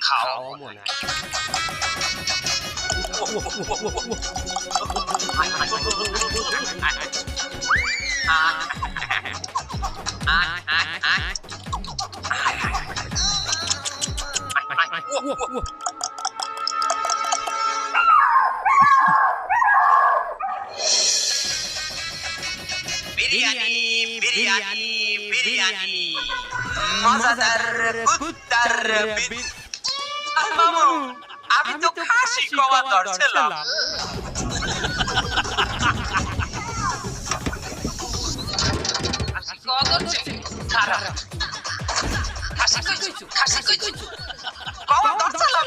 খাও মনে বিরিয়ানি বিরিয়ানি বিরিয়ানি মজাদার কুত্তার মামু আমি তো খাসি কমা ধরছিলাম খাসি কইছো কমা ধরছিলাম